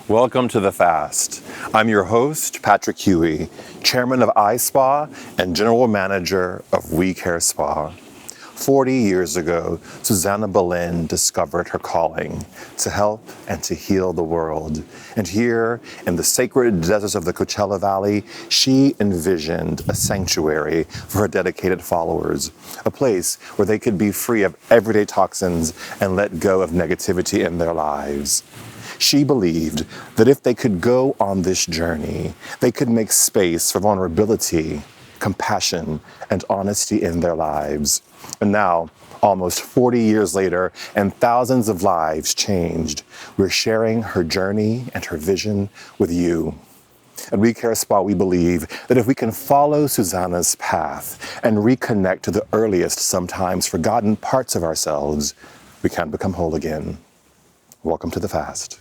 Welcome to The Fast. I'm your host, Patrick Huey, chairman of iSpa and general manager of We Care Spa. 40 years ago, Susana Belen discovered her calling to help and to heal the world. And here, in the sacred deserts of the Coachella Valley, she envisioned a sanctuary for her dedicated followers, a place where they could be free of everyday toxins and let go of negativity in their lives. She believed that if they could go on this journey, they could make space for vulnerability, compassion, and honesty in their lives. And now, almost 40 years later, and thousands of lives changed, we're sharing her journey and her vision with you. At We Care Spa, we believe that if we can follow Susana's path and reconnect to the earliest, sometimes forgotten parts of ourselves, we can become whole again. Welcome to The Fast.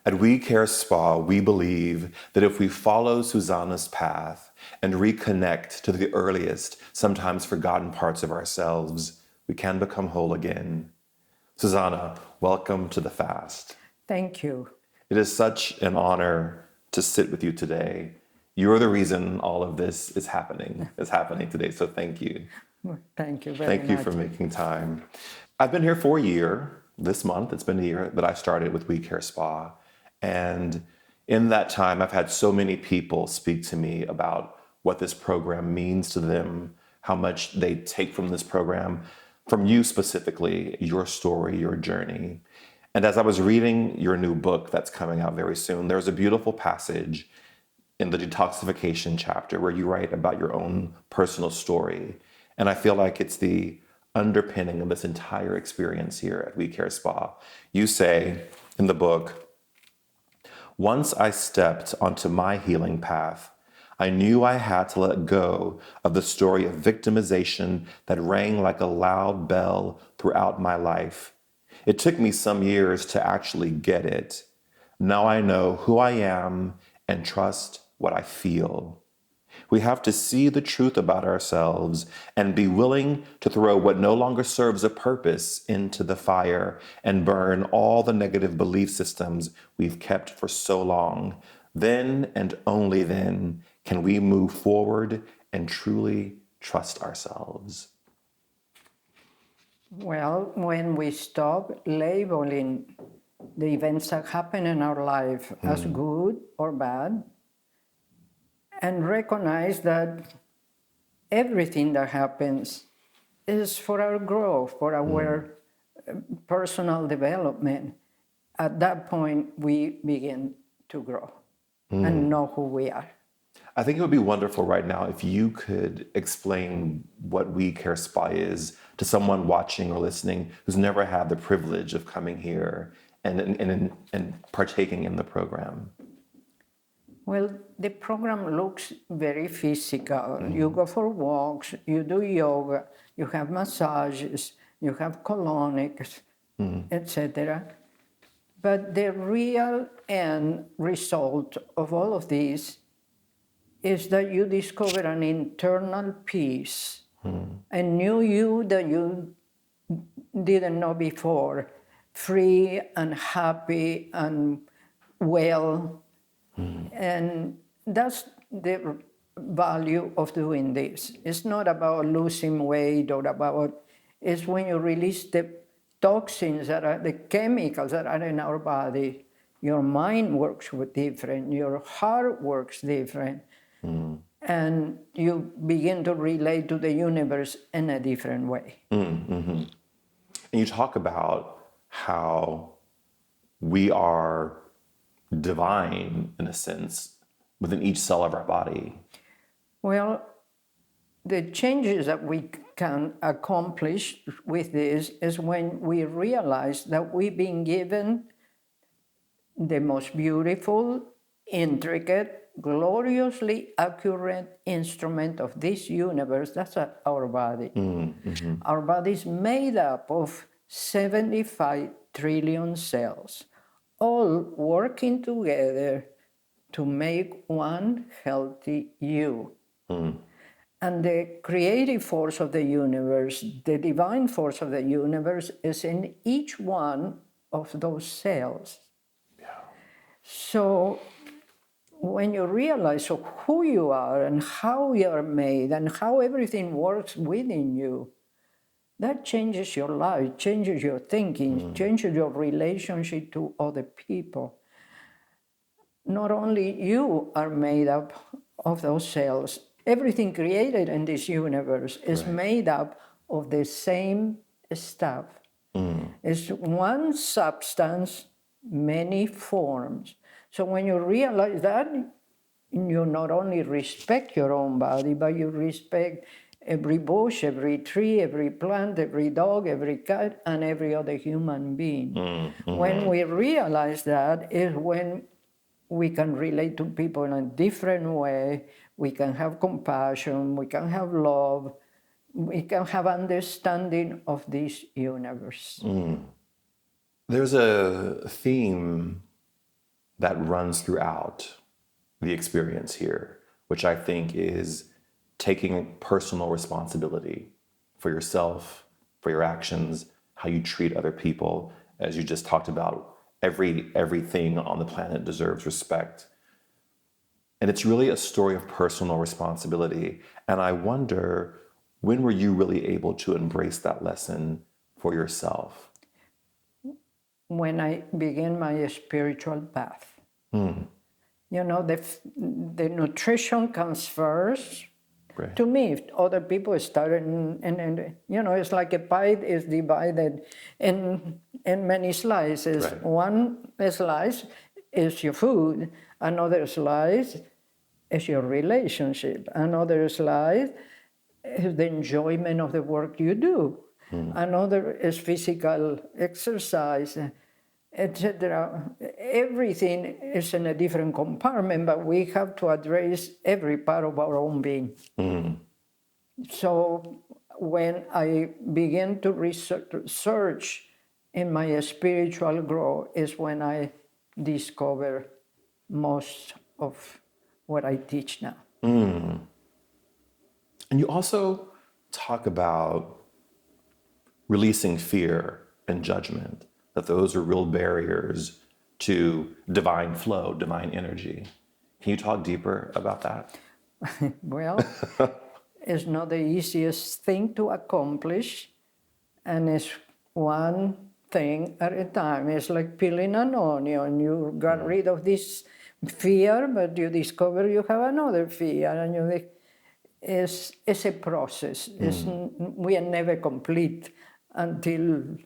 At We Care Spa, we believe that if we follow Susana's path and reconnect to the earliest, sometimes forgotten parts of ourselves, we can become whole again. Susana, welcome to The Fast. Thank you. It is such an honor to sit with you today. You're the reason all of this is happening today, so thank you. Thank you very much. Thank you for making time. I've been here for a year. This month, it's been a year that I started with We Care Spa. And in that time, I've had so many people speak to me about what this program means to them, how much they take from this program, from you specifically, your story, your journey. And as I was reading your new book that's coming out very soon, there's a beautiful passage in the detoxification chapter where you write about your own personal story. And I feel like it's the underpinning of this entire experience here at We Care Spa. You say in the book, "Once I stepped onto my healing path, I knew I had to let go of the story of victimization that rang like a loud bell throughout my life. It took me some years to actually get it. Now I know who I am and trust what I feel. We have to see the truth about ourselves and be willing to throw what no longer serves a purpose into the fire and burn all the negative belief systems we've kept for so long. Then and only then can we move forward and truly trust ourselves." Well, when we stop labeling the events that happen in our life as good or bad, and recognize that everything that happens is for our growth, for our personal development, at that point we begin to grow and know who we are. I think it would be wonderful right now if you could explain what We Care Spa is to someone watching or listening who's never had the privilege of coming here and partaking in the program. Well, the program looks very physical. You go for walks, you do yoga, you have massages, you have colonics, etc. But the real end result of all of this is that you discover an internal peace, a new you that you didn't know before, free and happy and well. And that's the value of doing this. It's not about losing weight or about, it's when you release the toxins that are the chemicals that are in our body. Your mind works different, your heart works different, and you begin to relate to the universe in a different way. And you talk about how we are divine, in a sense, within each cell of our body. Well, the changes that we can accomplish with this is when we realize that we've been given the most beautiful, intricate, gloriously accurate instrument of this universe. That's our body. Our body is made up of 75 trillion cells, all working together to make one healthy you. And the creative force of the universe, the divine force of the universe, is in each one of those cells. So when you realize who you are and how you are made and how everything works within you, that changes your life, changes your thinking, changes your relationship to other people. Not only you are made up of those cells, everything created in this universe is made up of the same stuff. It's one substance, many forms. So when you realize that, you not only respect your own body, but you respect every bush, every tree, every plant, every dog, every cat, and every other human being. When we realize that is when we can relate to people in a different way, we can have compassion, we can have love, we can have understanding of this universe. There's a theme that runs throughout the experience here, which I think is taking personal responsibility for yourself, for your actions, how you treat other people. As you just talked about, everything on the planet deserves respect. And it's really a story of personal responsibility. And I wonder, when were you really able to embrace that lesson for yourself? When I began my spiritual path. You know, the nutrition comes first. Right. To me, if other people started, and you know, it's like a pie is divided in many slices. Right. One slice is your food, another slice is your relationship, another slice is the enjoyment of the work you do, another is physical exercise, etc. Everything is in a different compartment, but we have to address every part of our own being. So when I began to research in my spiritual growth is when I discovered most of what I teach now. And you also talk about releasing fear and judgment, that those are real barriers to divine flow, divine energy. Can you talk deeper about that? Well, it's not the easiest thing to accomplish, and it's one thing at a time. It's like peeling an onion. You got rid of this fear, but you discover you have another fear, and it's a process. We are never complete until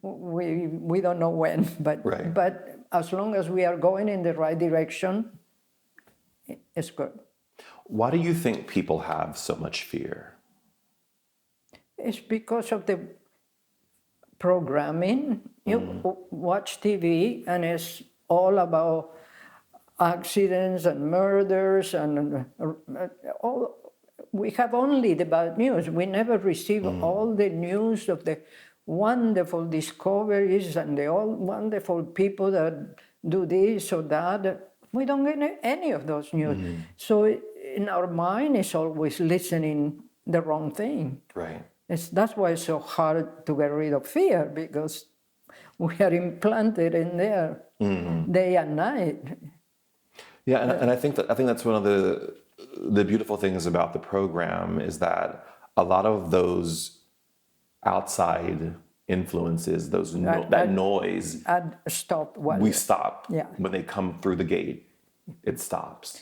we don't know when. But as long as we are going in the right direction, it's good. Why do you think people have so much fear? It's because of the programming. You watch TV and it's all about accidents and murders and all. We have only the bad news. We never receive all the news of the wonderful discoveries and the all wonderful people that do this or that. We don't get any of those news. So in our mind, it's always listening the wrong thing. Right. That's why it's so hard to get rid of fear, because we are implanted in there day and night. Yeah, and I think that's one of the beautiful things about the program is that a lot of those outside influences, that noise, we stop. Yeah. When they come through the gate, it stops.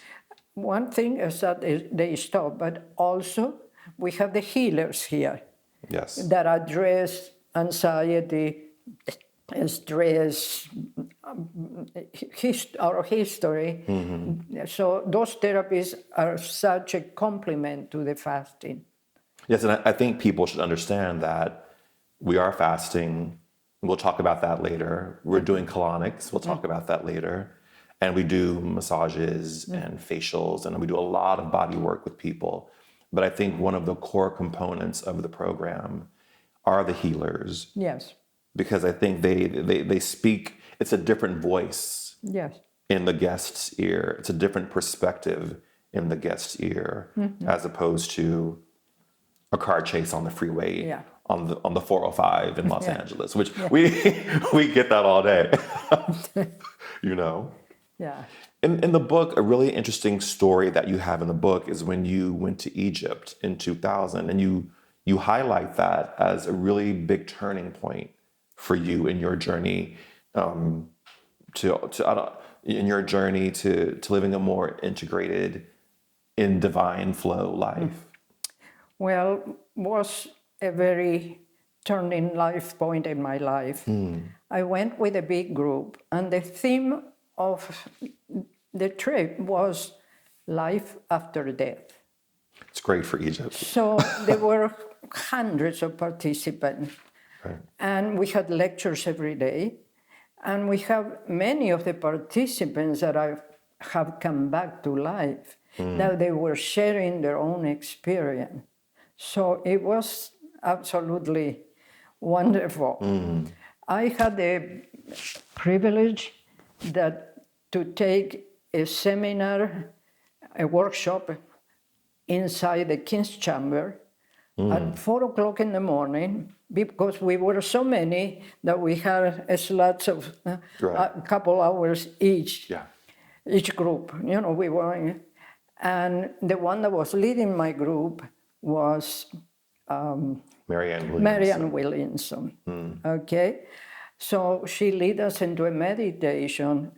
One thing is that they stop, but also we have the healers here. Yes. That address anxiety, stress, our history. So those therapies are such a complement to the fasting. Yes, and I think people should understand that we are fasting. We'll talk about that later. We're doing colonics. We'll talk about that later. And we do massages and facials, and we do a lot of body work with people. But I think one of the core components of the program are the healers, Yes. because I think they speak, it's a different voice Yes. in the guest's ear. It's a different perspective in the guest's ear, as opposed to a car chase on the freeway, Yeah. on the 405 in Los Yeah. Angeles, which we get that all day, you know. Yeah. In the book, a really interesting story that you have in the book is when you went to Egypt in 2000, and you highlight that as a really big turning point for you in your journey to living a more integrated, in divine flow life. Well, was a very turning life point in my life. I went with a big group, and the theme of the trip was life after death. It's great for Egypt. So there were hundreds of participants, Right. and we had lectures every day. And we have many of the participants that have come back to life. Now they were sharing their own experience. So it was absolutely wonderful. I had the privilege to take a seminar, a workshop inside the King's Chamber at 4 o'clock in the morning, because we were so many that we had slots of a couple hours each. Yeah. Each group, we were, and the one that was leading my group was Marianne Williamson. Okay, so she led us into a meditation,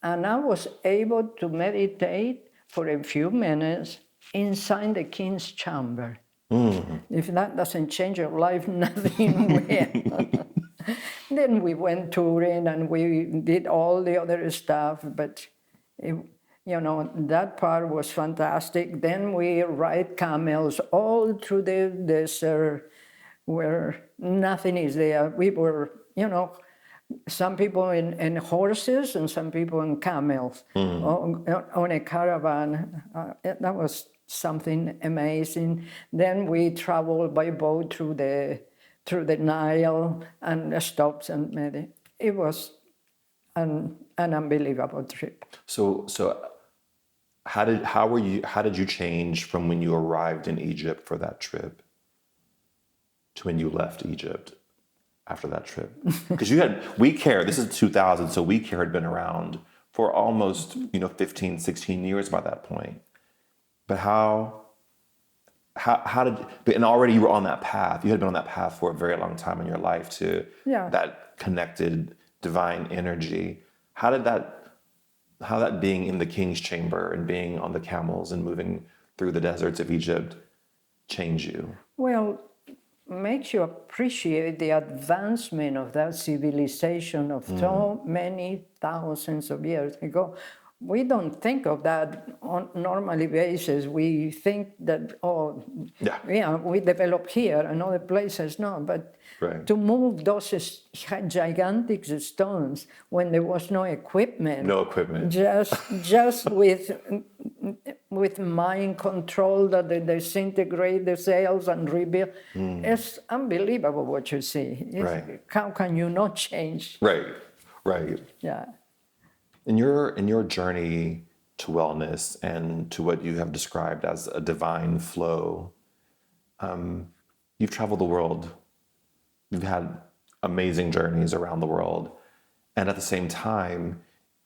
and I was able to meditate for a few minutes inside the King's Chamber. If that doesn't change your life, nothing will. Then we went touring and we did all the other stuff, but that part was fantastic. Then we ride camels all through the desert where nothing is there. We were, some people in horses and some people in camels on a caravan. That was something amazing. Then we traveled by boat through the Nile and stops and it was an unbelievable trip. So how did you change from when you arrived in Egypt for that trip to when you left Egypt after that trip? Because We Care, this is 2000, so We Care had been around for almost 15, 16 years by that point. But how did, and already you were on that path. You had been on that path for a very long time in your life to that connected divine energy. How that being in the King's Chamber and being on the camels and moving through the deserts of Egypt change you? Well, makes you appreciate the advancement of that civilization of so many thousands of years ago. We don't think of that on a normal basis. We think that, we develop here and other places, no. But to move those gigantic stones when there was no equipment. No equipment. Just with mind control that they disintegrate the cells and rebuild. It's unbelievable what you see. How can you not change? Right. Yeah. In your journey to wellness and to what you have described as a divine flow, you've traveled the world. You've had amazing journeys around the world. And at the same time,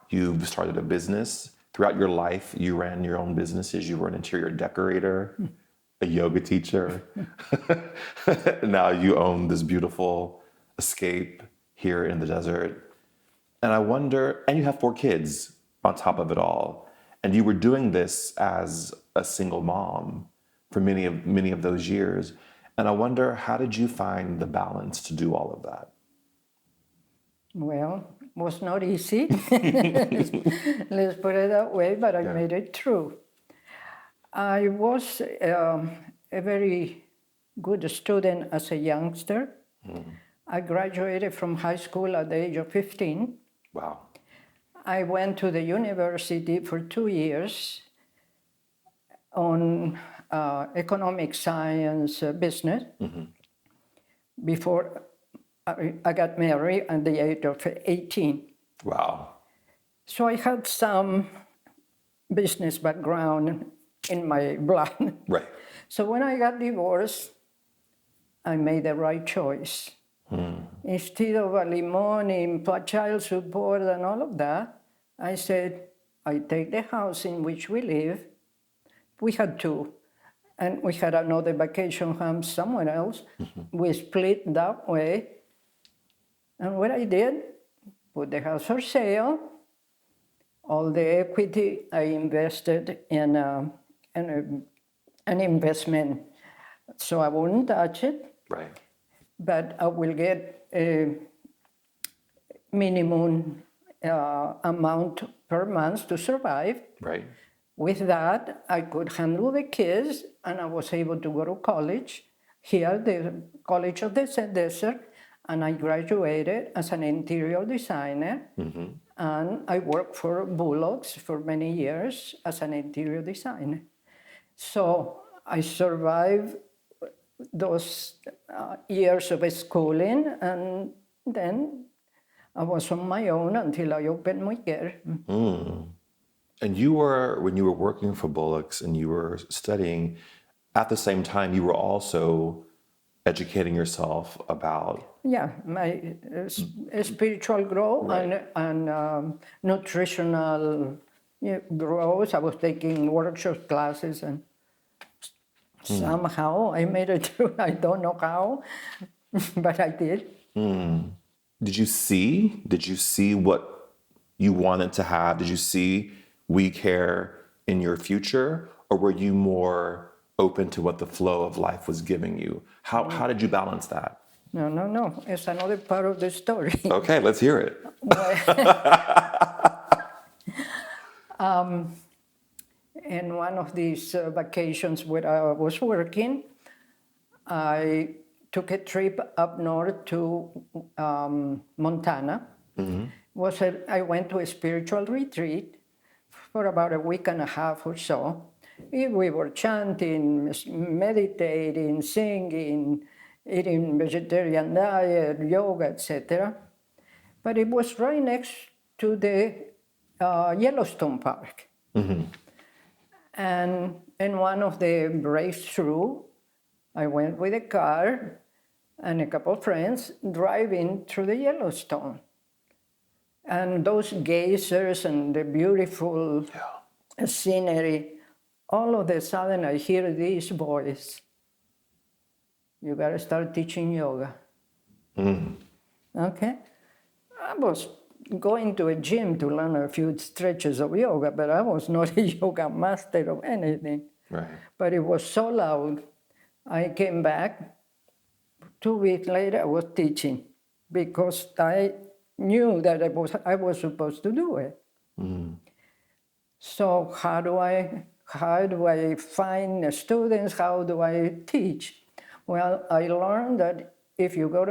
you've started a business. Throughout your life, you ran your own businesses. You were an interior decorator, a yoga teacher. Now you own this beautiful escape here in the desert. And I wonder, and you have 4 kids on top of it all. And you were doing this as a single mom for many of those years. And I wonder, how did you find the balance to do all of that? Well, it was not easy. Let's put it that way, but I made it through. I was a very good student as a youngster. I graduated from high school at the age of 15. Wow. I went to the university for 2 years on economic science business before I got married at the age of 18. Wow. So I had some business background in my blood. Right. So when I got divorced, I made the right choice. Instead of alimony, child support, and all of that, I said, I take the house in which we live. We had two, and we had another vacation home somewhere else. We split that way. And what I did, put the house for sale. All the equity I invested in an investment, so I wouldn't touch it. Right. But I will get a minimum amount per month to survive. Right. With that, I could handle the kids, and I was able to go to college here, the College of the Desert, and I graduated as an interior designer. And I worked for Bullocks for many years as an interior designer. So I survived those years of schooling, and then I was on my own until I opened my care. And you were, when you were working for Bullocks and you were studying, at the same time, you were also educating yourself about... Yeah, my spiritual growth Right. and nutritional growth. I was taking workshop classes, and somehow I made it through. I don't know how, but I did. Did you see what you wanted to have? Did you see We Care in your future? Or were you more open to what the flow of life was giving you? How did you balance that? No. It's another part of the story. Okay, let's hear it. In one of these vacations where I was working, I took a trip up north to Montana. I went to a spiritual retreat for about a week and a half or so. We were chanting, meditating, singing, eating vegetarian diet, yoga, etc. But it was right next to the Yellowstone Park. And in one of the breakthrough, I went with a car and a couple of friends driving through the Yellowstone. And those geysers and the beautiful scenery, all of a sudden I hear this voice: you gotta start teaching yoga. Okay? I was going to a gym to learn a few stretches of yoga, but I was not a yoga master of anything. Right. But it was so loud. I came back. 2 weeks later, I was teaching because I knew that I was supposed to do it. So how do I find students? How do I teach? Well, I learned that if you go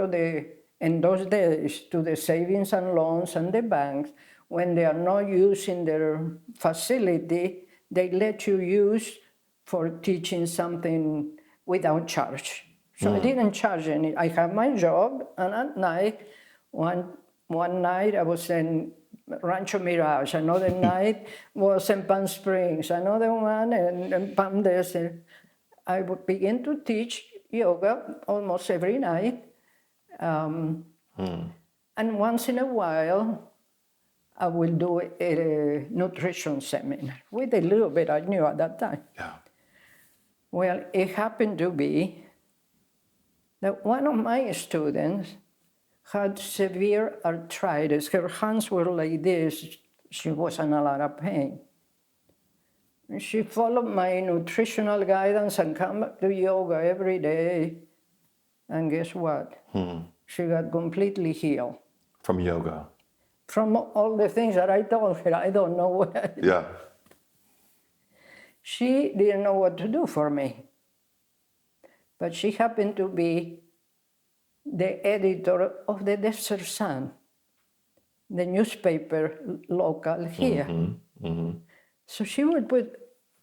in those days, to the savings and loans and the banks, when they are not using their facility, they let you use for teaching something without charge. So I didn't charge any. I had my job, and at night, one night I was in Rancho Mirage, another night was in Palm Springs, another one in Palm Desert. I would begin to teach yoga almost every night. And once in a while, I will do a nutrition seminar with a little bit I knew at that time. Yeah. Well, it happened to be that one of my students had severe arthritis. Her hands were like this. She was in a lot of pain. She followed my nutritional guidance and came back to yoga every day. And guess what? She got completely healed. From yoga. From all the things that I told her, I don't know what. Yeah. She didn't know what to do for me. But she happened to be the editor of the Desert Sun. the newspaper local here. So she would put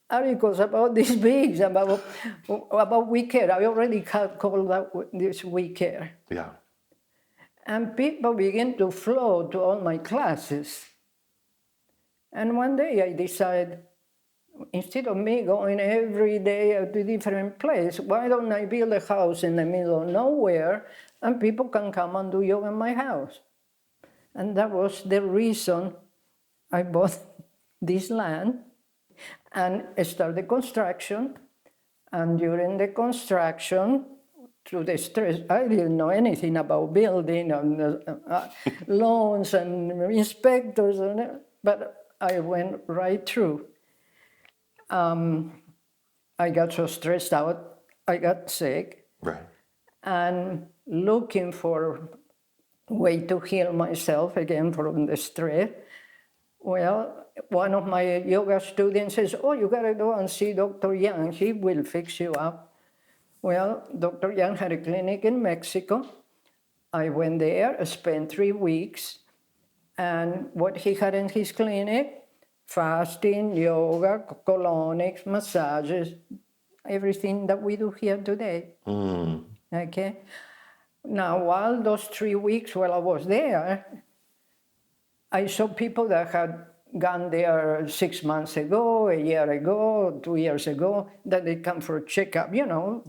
articles about these pigs, about We Care. I already had called that this We Care. Yeah. And people began to flow to all my classes. And one day I decided, instead of me going every day to a different place, why don't I build a house in the middle of nowhere and people can come and do yoga in my house? And that was the reason I bought this land and started construction. And during the construction, through the stress, I didn't know anything about building and loans and inspectors, but I went right through. I got so stressed out, I got sick. Right. And looking for a way to heal myself again from the stress, well, one of my yoga students says, oh, you gotta go and see Dr. Yang, he will fix you up. Well, Dr. Yang had a clinic in Mexico. I went there, spent 3 weeks, and what he had in his clinic, fasting, yoga, colonics, massages, everything that we do here today. Okay? Now, while those 3 weeks while I was there, I saw people that had gone there 6 months ago, a year ago, 2 years ago, that they come for a checkup,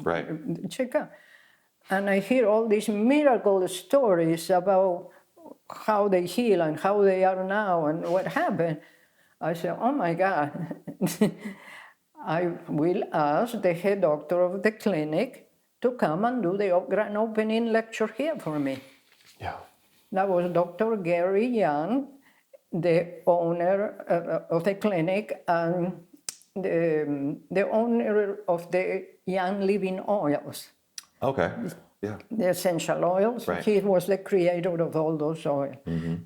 Right. checkup. And I hear all these miracle stories about how they heal and how they are now and what happened. I said, oh my God, I will ask the head doctor of the clinic to come and do the grand opening lecture here for me. Yeah. That was Dr. Gary Young, the owner of the clinic and the owner of the Young Living Oils. Okay. Yeah. The essential oils. Right. He was the creator of all those oils.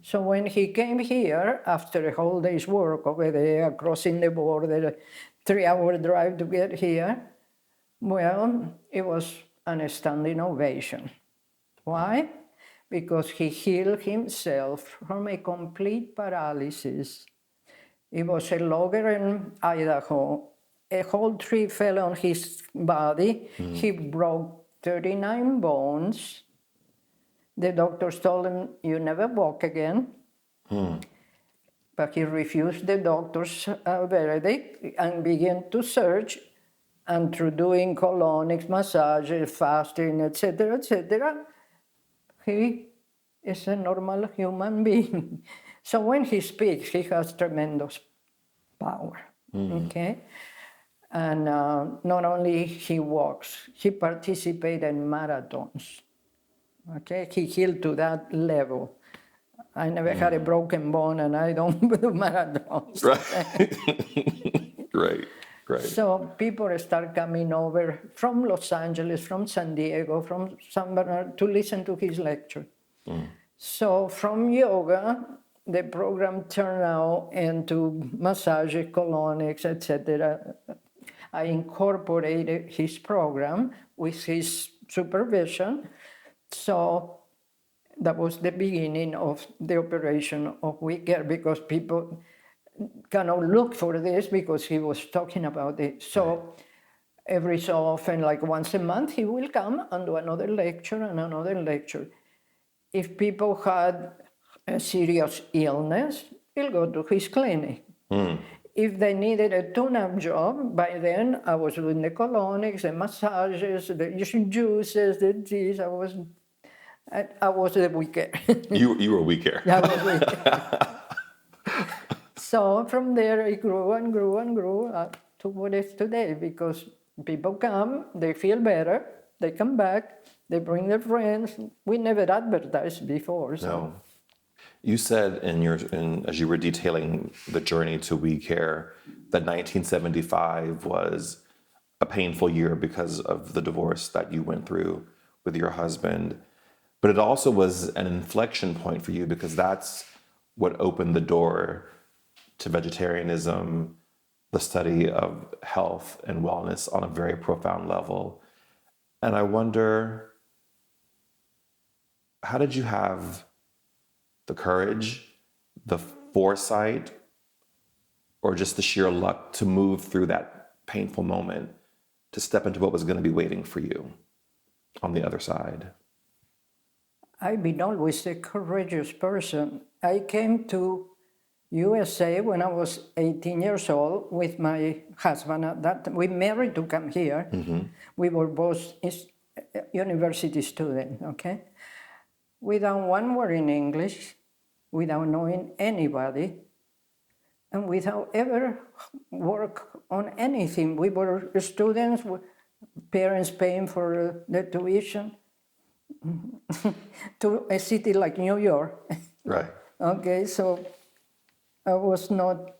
So when he came here, after a whole day's work over there, crossing the border, 3-hour drive to get here, well, it was an standing ovation. Why? Because he healed himself from a complete paralysis. He was a logger in Idaho. A whole tree fell on his body. He broke 39 bones. The doctors told him, you never walk again. But he refused the doctor's verdict and began to search. And through doing colonics, massages, fasting, etc., he is a normal human being. So when he speaks, he has tremendous power, okay? And not only he walks, he participated in marathons, okay? He healed to that level. I never had a broken bone and I don't do marathons. Right. Right. So people start coming over from Los Angeles, from San Diego, from San Bernardino to listen to his lecture. So from yoga, the program turned out into massage, colonics, etc. I incorporated his program with his supervision. So that was the beginning of the operation of We Care, because people cannot look for this because he was talking about it. So every so often, like once a month, he will come and do another lecture and another lecture. If people had a serious illness, he'll go to his clinic. If they needed a tune-up job, by then I was doing the colonics, the massages, the juices, the this. I was the We Care. You were We Care. I was We Care. So from there, it grew and grew and grew to what it is today, because people come, they feel better, they come back, they bring their friends. We never advertised before. So. No. You said as you were detailing the journey to We Care that 1975 was a painful year because of the divorce that you went through with your husband. But it also was an inflection point for you because that's what opened the door to vegetarianism, the study of health and wellness on a very profound level. And I wonder, how did you have the courage the foresight or just the sheer luck to move through that painful moment to step into what was going to be waiting for you on the other side? I've been always a courageous person. I came to USA when I was 18 years old with my husband. At that we married to come here. We were both university students, okay? Without one word in English, without knowing anybody, and without ever work on anything. We were students, parents paying for the tuition to a city like New York. Right. Okay, so I was not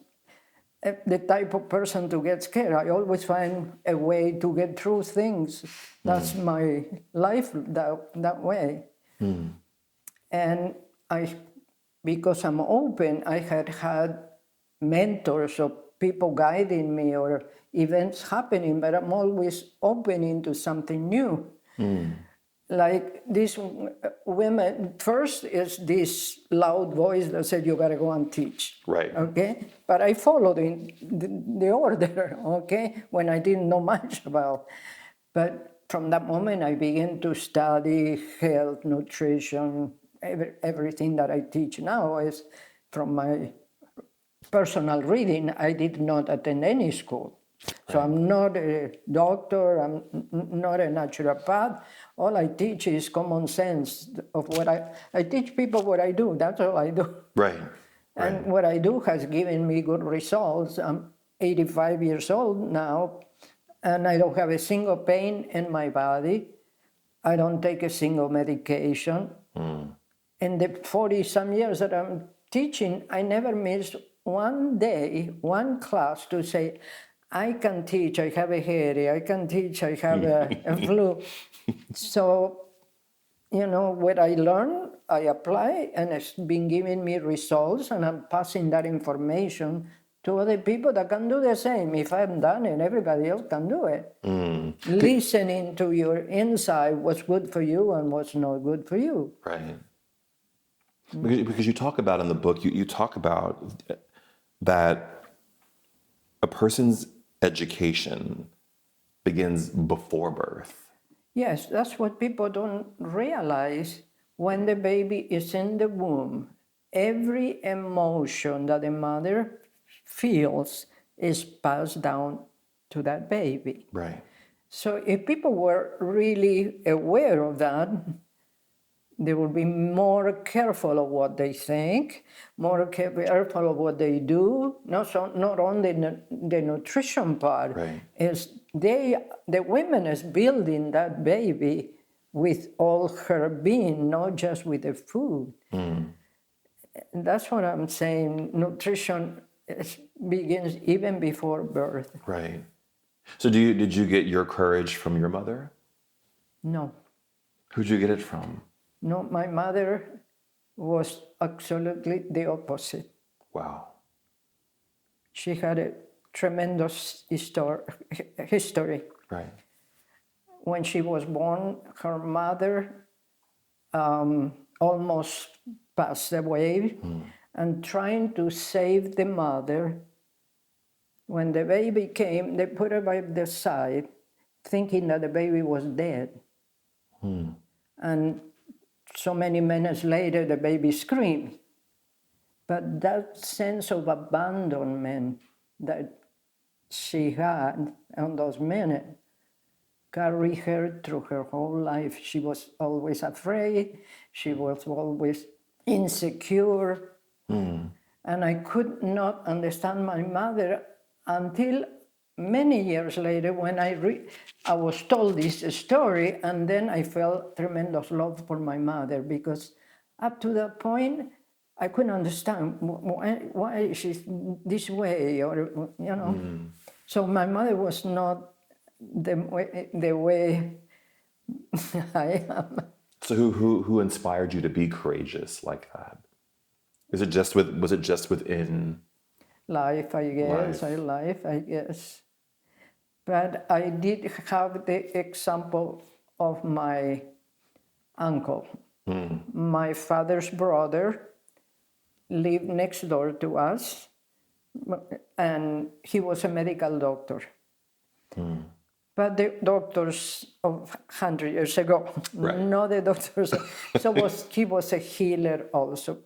the type of person to get scared. I always find a way to get through things. That's my life that way. And because I'm open, I had mentors or people guiding me or events happening, but I'm always open into something new. Like this women, first is this loud voice that said, you gotta go and teach. Right. Okay? But I followed the order, okay, when I didn't know much about. But from that moment, I began to study health, nutrition, everything that I teach now is from my personal reading. I did not attend any school. So I'm not a doctor, I'm not a naturopath. All I teach is common sense of what I teach people what I do, that's all I do. Right. And what I do has given me good results. I'm 85 years old now, and I don't have a single pain in my body. I don't take a single medication. In the 40-some years that I'm teaching, I never missed one day, one class to say, I can teach, I have a headache, I can teach, I have a flu. So, you know, what I learn, I apply, and it's been giving me results, and I'm passing that information to other people that can do the same. If I've done it, everybody else can do it. Listening to your inside, what's good for you and what's not good for you. Right. Because you talk about in the book, you talk about that a person's education begins before birth. Yes, that's what people don't realize. When the baby is in the womb, every emotion that the mother feels is passed down to that baby. Right. So if people were really aware of that, they would be more careful of what they think, more careful of what they do. Not only the nutrition part, Right. is the women is building that baby with all her being, not just with the food. And that's what I'm saying. Nutrition begins even before birth. Right. So did you get your courage from your mother? No. Who'd you get it from? No, my mother was absolutely the opposite. Wow. She had a tremendous history. Right. When she was born, her mother almost passed away, and trying to save the mother, when the baby came, they put her by the side, thinking that the baby was dead. And so many minutes later, the baby screamed. But that sense of abandonment that she had on those minutes carried her through her whole life. She was always afraid. She was always insecure. And I could not understand my mother until many years later when I was told this story, and then I felt tremendous love for my mother, because up to that point, I couldn't understand why she's this way, or, you know. So my mother was not the way I am. So who inspired you to be courageous like that? Was it just within Life, I guess. Life, I guess. But I did have the example of my uncle. My father's brother lived next door to us, and he was a medical doctor. But the doctors of 100 years ago, not the doctors. He was a healer also.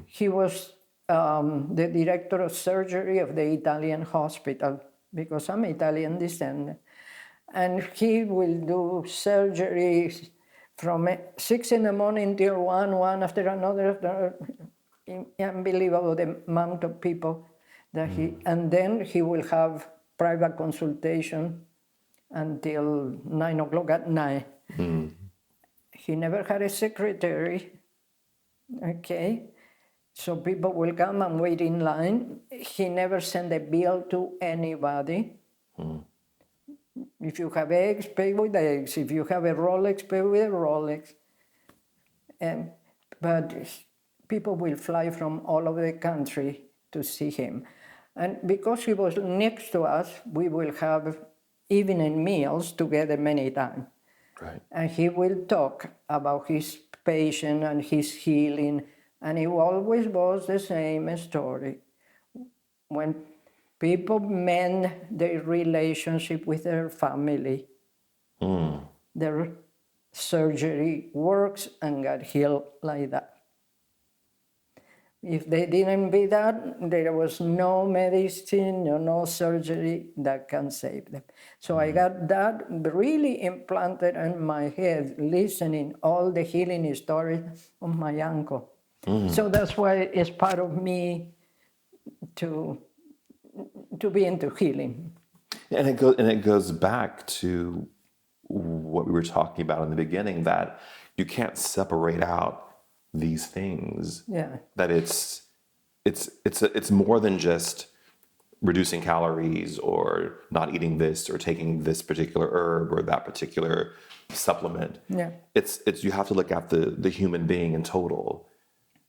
He was the director of surgery of the Italian hospital, because I'm Italian descent. And he will do surgery from 6 in the morning till 1 after another. Unbelievable the amount of people that and then he will have private consultation until 9 o'clock at night. He never had a secretary, okay? So people will come and wait in line. He never sent a bill to anybody. If you have eggs, pay with eggs. If you have a Rolex, pay with a Rolex. But people will fly from all over the country to see him. And because he was next to us, we will have evening meals together many times. Right. And he will talk about his patient and his healing. And it always was the same story. When people mend their relationship with their family, their surgery works and got healed like that. If they didn't be that, there was no medicine or no surgery that can save them. So I got that really implanted in my head, listening all the healing stories of my uncle. So that's why it's part of me to be into healing. And it goes back to what we were talking about in the beginning, that you can't separate out these things. Yeah. That it's more than just reducing calories or not eating this or taking this particular herb or that particular supplement. Yeah. It's you have to look at the human being in total.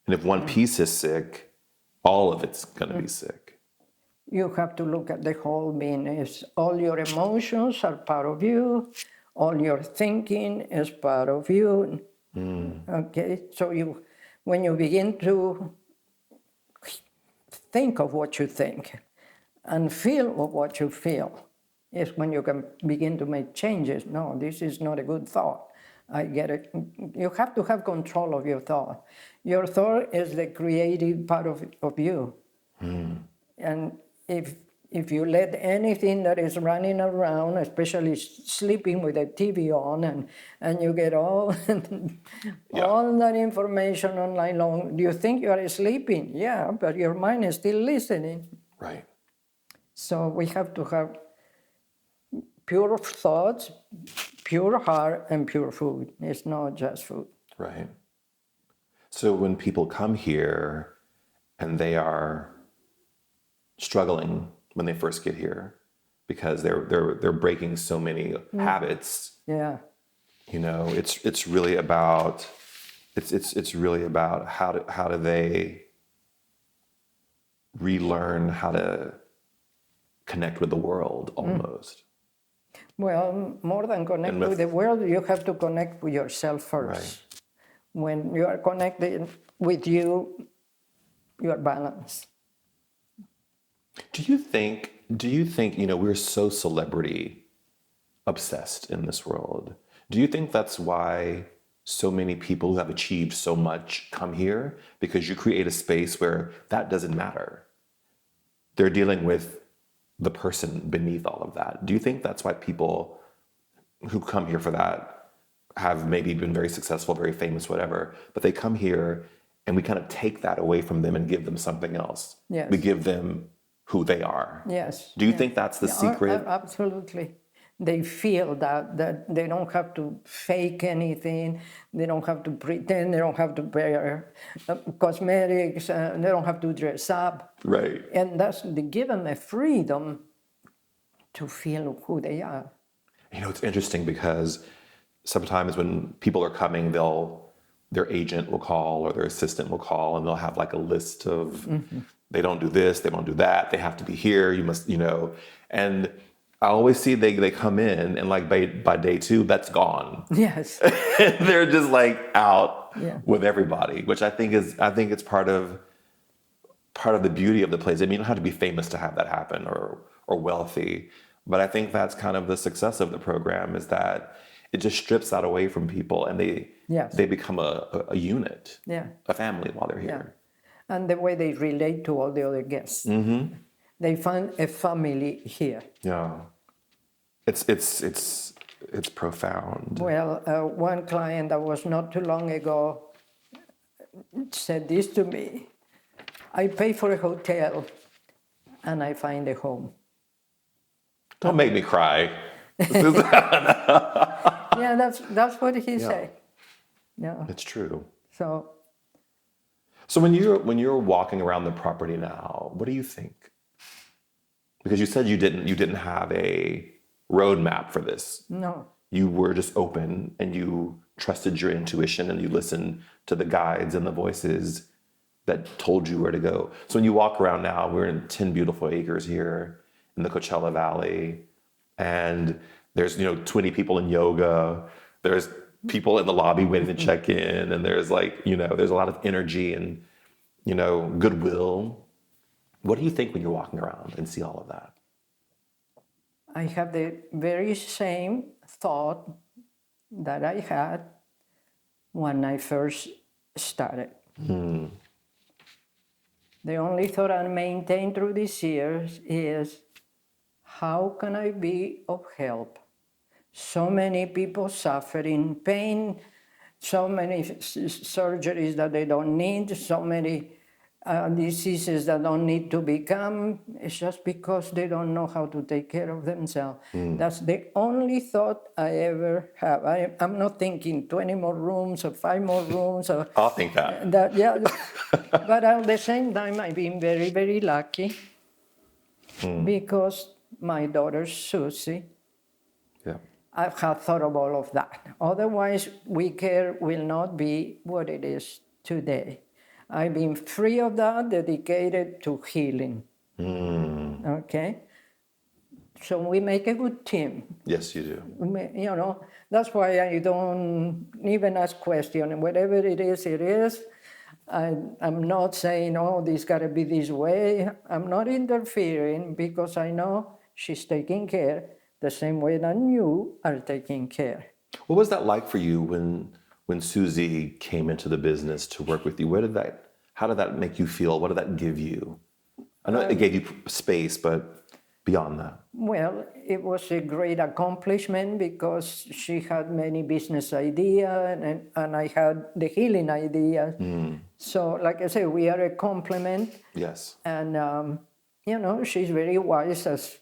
And if one piece is sick, all of it's going to be sick. You have to look at the whole being. All your emotions are part of you. All your thinking is part of you. Okay, so when you begin to think of what you think and feel of what you feel, is when you can begin to make changes. No, this is not a good thought. I get it. You have to have control of your thought. Your thought is the creative part of you. And if you let anything that is running around, especially sleeping with the TV on, and you get all that information all night long, do you think you are sleeping? Yeah, but your mind is still listening. Right. So we have to have pure thoughts, pure heart, and pure food. It's not just food. Right. So when people come here and they are struggling when they first get here because they're breaking so many habits. Yeah. You know, it's really about how do they relearn how to connect with the world almost. Well, more than connect with the world, you have to connect with yourself first. Right. When you are connected with you, you are balanced. Do you think, you know, we're so celebrity obsessed in this world. Do you think that's why so many people who have achieved so much come here? Because you create a space where that doesn't matter. They're dealing with the person beneath all of that. Do you think that's why people who come here for that have maybe been very successful, very famous, whatever, but they come here and we kind of take that away from them and give them something else? Yes. We give them who they are. Yes. Do you think that's the secret? Absolutely. They feel that they don't have to fake anything, they don't have to pretend, they don't have to wear cosmetics, they don't have to dress up. Right. And they give them a freedom to feel who they are. You know, it's interesting because sometimes when people are coming, their agent will call or their assistant will call and they'll have like a list of, they don't do this, they don't do that, they have to be here, you must, you know, and I always see they come in and like by day 2, that's gone. Yes. They're just like out Yeah. with everybody, which I think it's part of part of the beauty of the place. I mean, you don't have to be famous to have that happen or wealthy, but I think that's kind of the success of the program is that it just strips that away from people and Yes. they become a unit, Yeah. a family while they're Yeah. here. And the way they relate to all the other guests. Mm-hmm. They find a family here. Yeah. It's profound. Well, one client that was not too long ago said this to me. I pay for a hotel and I find a home. Don't make me cry. Yeah, that's what he said. Yeah. It's true. So So when you're walking around the property now, what do you think? Because you said you didn't have a roadmap for this. no. You were just open and you trusted your intuition and you listened to the guides and the voices that told you where to go. So when you walk around now, we're in 10 beautiful acres here in the Coachella Valley, and there's 20 people in yoga. There's people in the lobby waiting to check in, and there's there's a lot of energy and goodwill. What do you think when you're walking around and see all of that? I have the very same thought that I had when I first started. The only thought I maintain through these years is, how can I be of help? So many people suffering pain, so many surgeries that they don't need, so many diseases that don't need to become. It's just because they don't know how to take care of themselves. That's the only thought I ever have. I'm not thinking 20 more rooms or 5 more rooms. Or I'll think that. yeah. But at the same time, I've been very, very lucky because my daughter, Susie, Yeah. I have thought of all of that. Otherwise, We Care will not be what it is today. I've been free of that, dedicated to healing. Okay? So we make a good team. Yes, you do. That's why I don't even ask questions. Whatever it is. I'm not saying, this got to be this way. I'm not interfering because I know she's taking care the same way that you are taking care. What was that like for you when Susie came into the business to work with you? How did that make you feel? What did that give you? I know it gave you space, but beyond that. Well, it was a great accomplishment because she had many business ideas and I had the healing idea. So, like I say, we are a complement. Yes. And, she's very wise as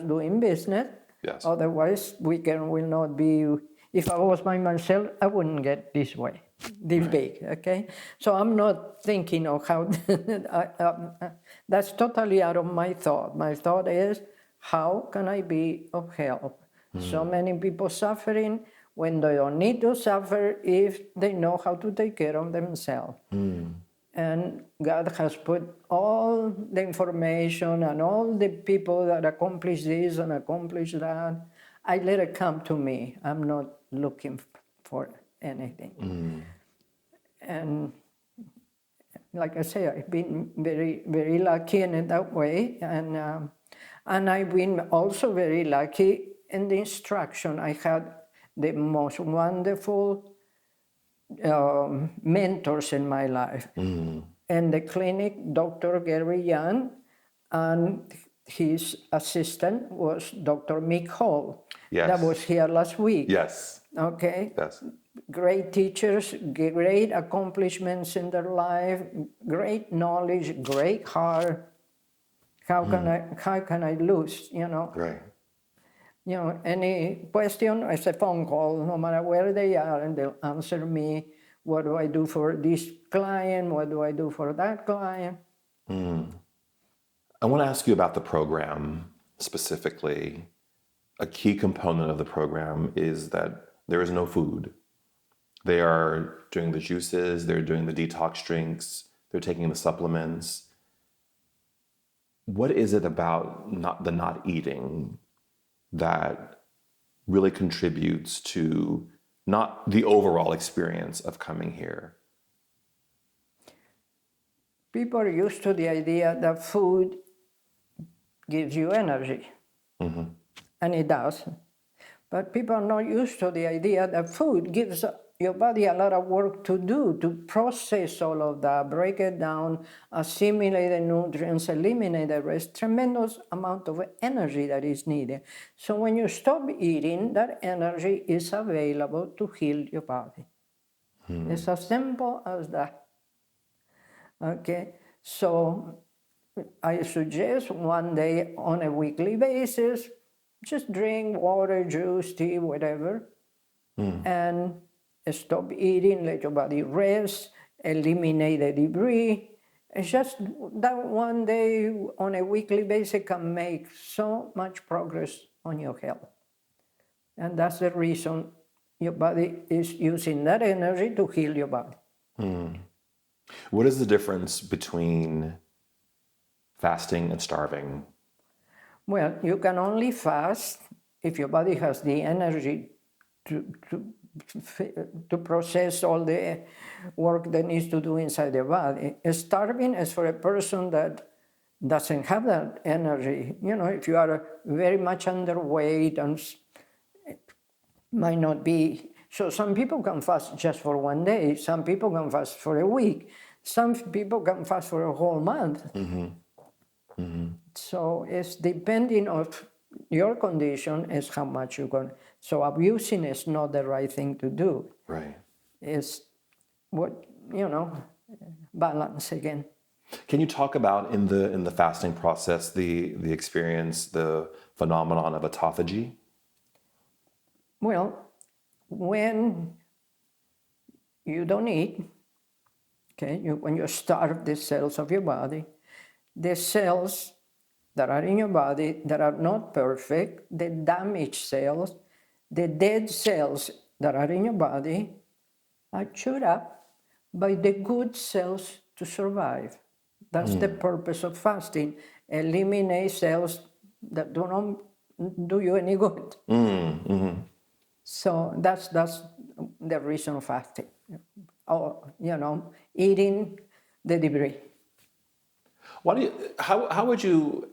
doing business. Yes. Otherwise, We Care will not be. If I was by myself, I wouldn't get this way, this big, okay? So I'm not thinking of how, that's totally out of my thought. My thought is, how can I be of help? So many people suffering when they don't need to suffer if they know how to take care of themselves. And God has put all the information and all the people that accomplish this and accomplish that. I let it come to me. I'm not looking for anything. And like I say, I've been very, very lucky in that way. And I've been also very lucky in the instruction. I had the most wonderful mentors in my life. In the clinic, Dr. Gary Young, and his assistant was Dr. Mick Hall. Yes. That was here last week. Yes. Okay. Yes. Great teachers, great accomplishments in their life, great knowledge, great heart. How can I lose? Right. Any question, it's a phone call, no matter where they are, and they'll answer me. What do I do for this client? What do I do for that client? I want to ask you about the program specifically. A key component of the program is that there is no food. They are doing the juices, they're doing the detox drinks, they're taking the supplements. What is it about not eating that really contributes to not the overall experience of coming here? People are used to the idea that food gives you energy, and it does. But people are not used to the idea that food gives your body a lot of work to do, to process all of that, break it down, assimilate the nutrients, eliminate the rest. Tremendous amount of energy that is needed. So when you stop eating, that energy is available to heal your body. It's as simple as that. Okay, so I suggest one day on a weekly basis, just drink water, juice, tea, whatever, and stop eating, let your body rest, eliminate the debris. It's just that one day on a weekly basis can make so much progress on your health. And that's the reason your body is using that energy to heal your body. What is the difference between fasting and starving? Well, you can only fast if your body has the energy to process all the work that needs to do inside the body. Starving is for a person that doesn't have that energy. You know, if you are very much underweight and it might not be. So some people can fast just for one day. Some people can fast for a week. Some people can fast for a whole month. So it's depending on your condition is how much you're going. So abusing is not the right thing to do. Right. It's what, balance again. Can you talk about in the fasting process the experience, the phenomenon of autophagy? Well, when you don't eat, okay, when you starve the cells of your body, the cells that are in your body that are not perfect, the damaged cells, the dead cells that are in your body are chewed up by the good cells to survive. That's the purpose of fasting. Eliminate cells that do not do you any good. So that's the reason of fasting. Or, eating the debris. How would you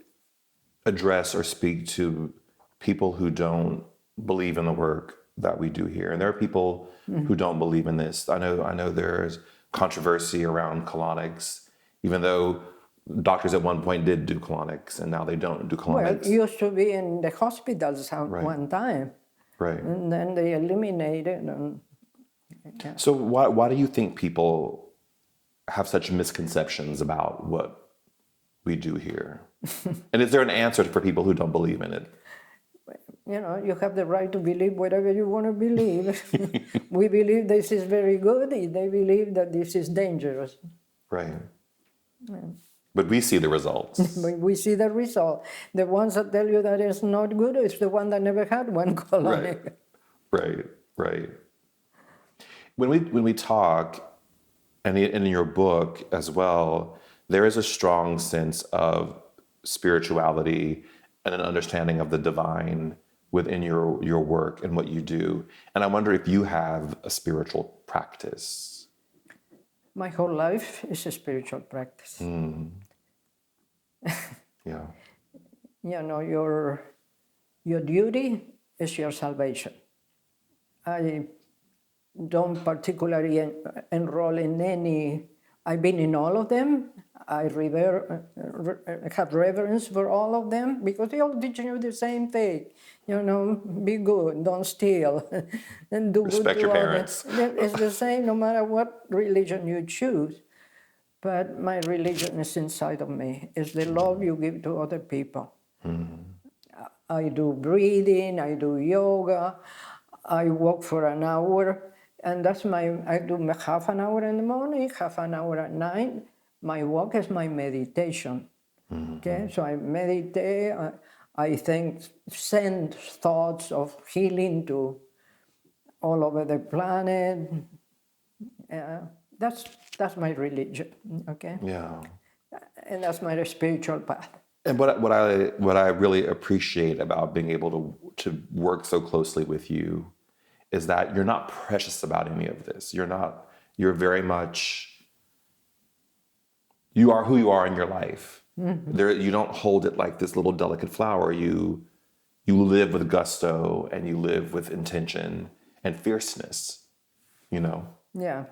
address or speak to people who don't believe in the work that we do here? And there are people who don't believe in this. I know there's controversy around colonics, even though doctors at one point did do colonics and now they don't do colonics. Well, it used to be in the hospitals at one time. Right. And then they eliminated. So why do you think people have such misconceptions about what we do here? And is there an answer for people who don't believe in it? You have the right to believe whatever you want to believe. We believe this is very good. They believe that this is dangerous. Right. But we see the results. But we see the result. The ones that tell you that it's not good is the one that never had one colony. Right. When we talk, and in your book as well, there is a strong sense of spirituality and an understanding of the divine within your work and what you do. And I wonder if you have a spiritual practice. My whole life is a spiritual practice. Yeah. Your duty is your salvation. I don't particularly enroll in any. I've been in all of them. I have reverence for all of them because they all teach you the same thing. Be good, don't steal, and do Respect good your to parents. others. It's the same no matter what religion you choose. But my religion is inside of me. It's the love you give to other people. I do breathing, I do yoga, I walk for an hour, and I do half an hour in the morning, half an hour at night. My walk is my meditation. Okay, so I meditate. I send thoughts of healing to all over the planet. That's my religion. Okay. Yeah. And that's my spiritual path. And what I really appreciate about being able to work so closely with you is that you're not precious about any of this. You're very much you are who you are in your life. There, you don't hold it like this little delicate flower. You live with gusto and you live with intention and fierceness. You know. Yeah.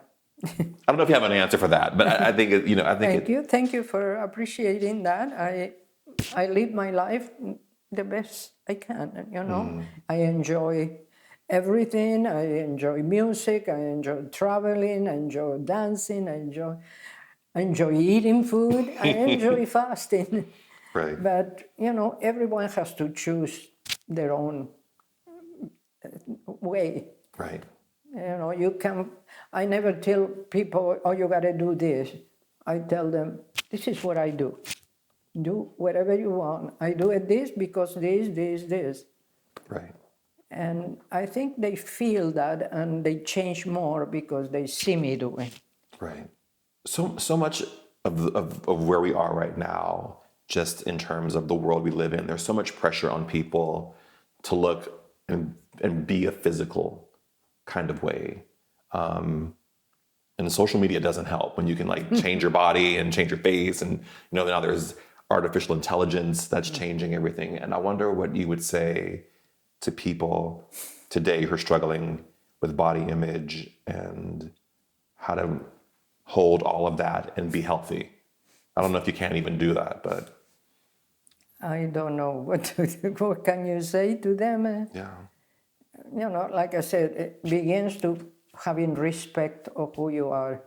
I don't know if you have an answer for that, but I think it, I think Thank you. Thank you for appreciating that. I live my life the best I can, I enjoy everything. I enjoy music. I enjoy traveling. I enjoy dancing. I enjoy eating food. I enjoy fasting. Right. But, everyone has to choose their own way. Right. You can, I never tell people, oh, you got to do this. I tell them, this is what I do. Do whatever you want. I do it this because this. Right. And I think they feel that and they change more because they see me doing. Right. So much of where we are right now, just in terms of the world we live in, there's so much pressure on people to look and be a physical kind of way. And social media doesn't help when you can like change your body and change your face. And, now there's artificial intelligence that's changing everything. And I wonder what you would say to people today who are struggling with body image and how to hold all of that and be healthy. I don't know if you can even do that, but I don't know what can you say to them. yeah. Like I said, it begins to having respect of who you are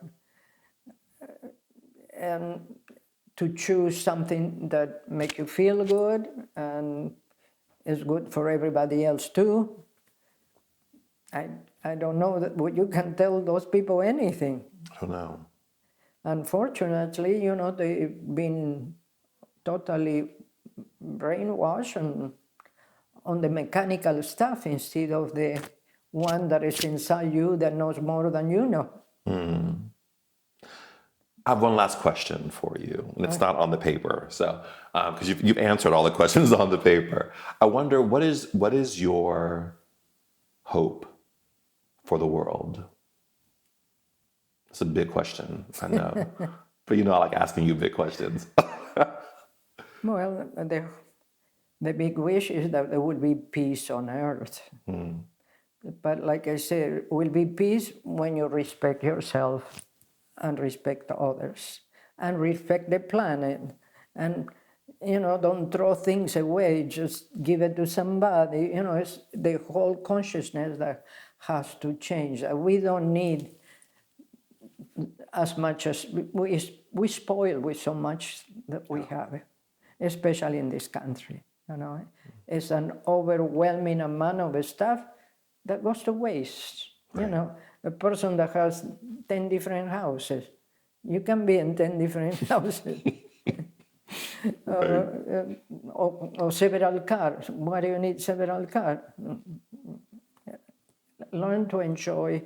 and to choose something that make you feel good and is good for everybody else too. I don't know that you can tell those people anything. I don't know. Unfortunately, they've been totally brainwashed on the mechanical stuff instead of the one that is inside you that knows more than you know. I have one last question for you, and it's not on the paper. So, because you've answered all the questions on the paper, I wonder what is your hope for the world? It's a big question, I know, but I like asking you big questions. Well, the big wish is that there would be peace on earth. But like I said, will be peace when you respect yourself and respect others and respect the planet. And, don't throw things away, just give it to somebody. It's the whole consciousness that has to change. We don't need as much as we spoil with so much that we have, especially in this country. It's an overwhelming amount of stuff that goes to waste. Right. A person that has 10 different houses, you can be in 10 different houses. Or several cars. Why do you need several cars? Learn to enjoy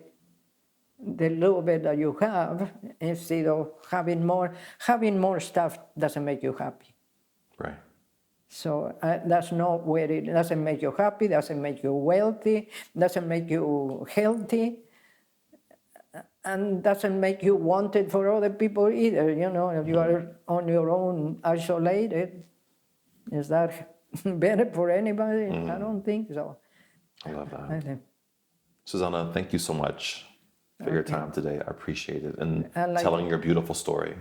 the little bit that you have instead of having more. Having more stuff doesn't make you happy. Right. So that's not where it doesn't make you happy, doesn't make you wealthy, doesn't make you healthy, and doesn't make you wanted for other people either. If you are on your own, isolated, is that better for anybody? I don't think so. I love that. Susana, thank you so much for your time today. I appreciate it and telling your beautiful story.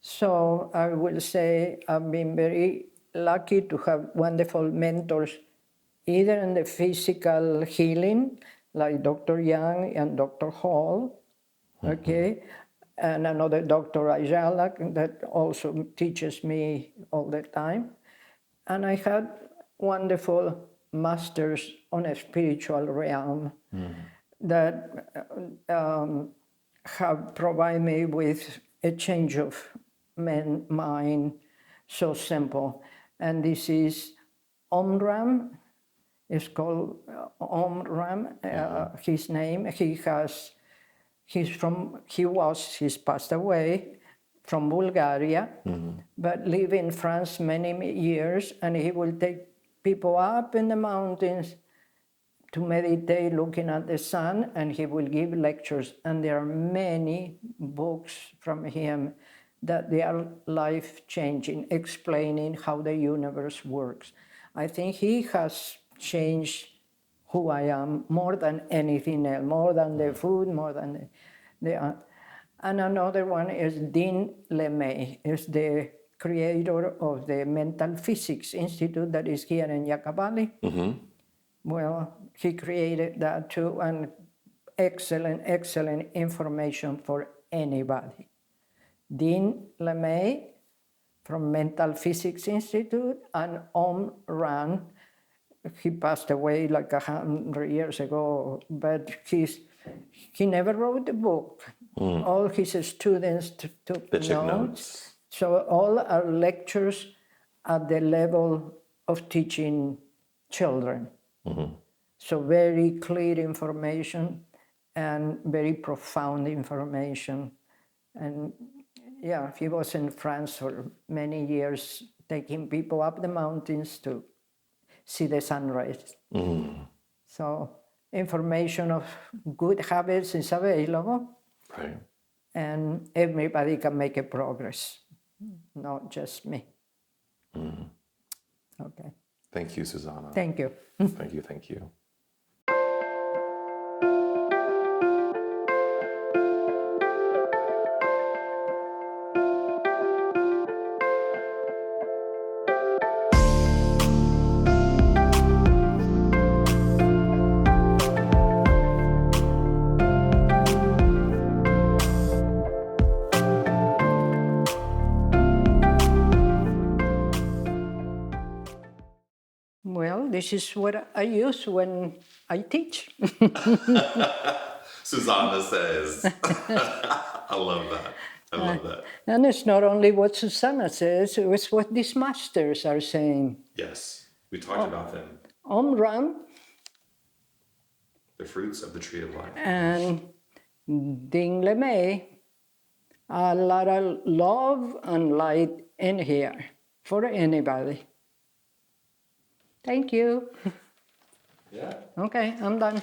So I will say I've been very lucky to have wonderful mentors, either in the physical healing, like Dr. Young and Dr. Hall, okay, and another Dr. Ayala that also teaches me all the time. And I had wonderful masters on a spiritual realm that have provided me with a change of mind, so simple. And this is Omram. It's called Omram. His name. He's passed away from Bulgaria, but lived in France many years, and he will take people up in the mountains to meditate looking at the sun, and he will give lectures. And there are many books from him that they are life-changing, explaining how the universe works. I think he has changed who I am more than anything else, more than the food, more than the and another one is Dean LeMay, is the creator of the Mental Physics Institute that is here in Yucca Valley. Well, he created that too, and excellent information for anybody. Dean LeMay from Mental Physics Institute, and Rand, he passed away like 100 years ago, but he never wrote a book. All his students took notes. So all our lectures at the level of teaching children. So very clear information and very profound information. And yeah, he was in France for many years, taking people up the mountains to see the sunrise. So information of good habits is available. Right. And everybody can make a progress, not just me. Okay. Thank you, Susana. Thank you. Thank you. Well, this is what I use when I teach. Susana says. I love that. I love that. And it's not only what Susana says, it's what these masters are saying. Yes, we talked about them. Ram, The fruits of the tree of life. and Ding LeMay, a lot of love and light in here for anybody. Thank you. Yeah. Okay, I'm done.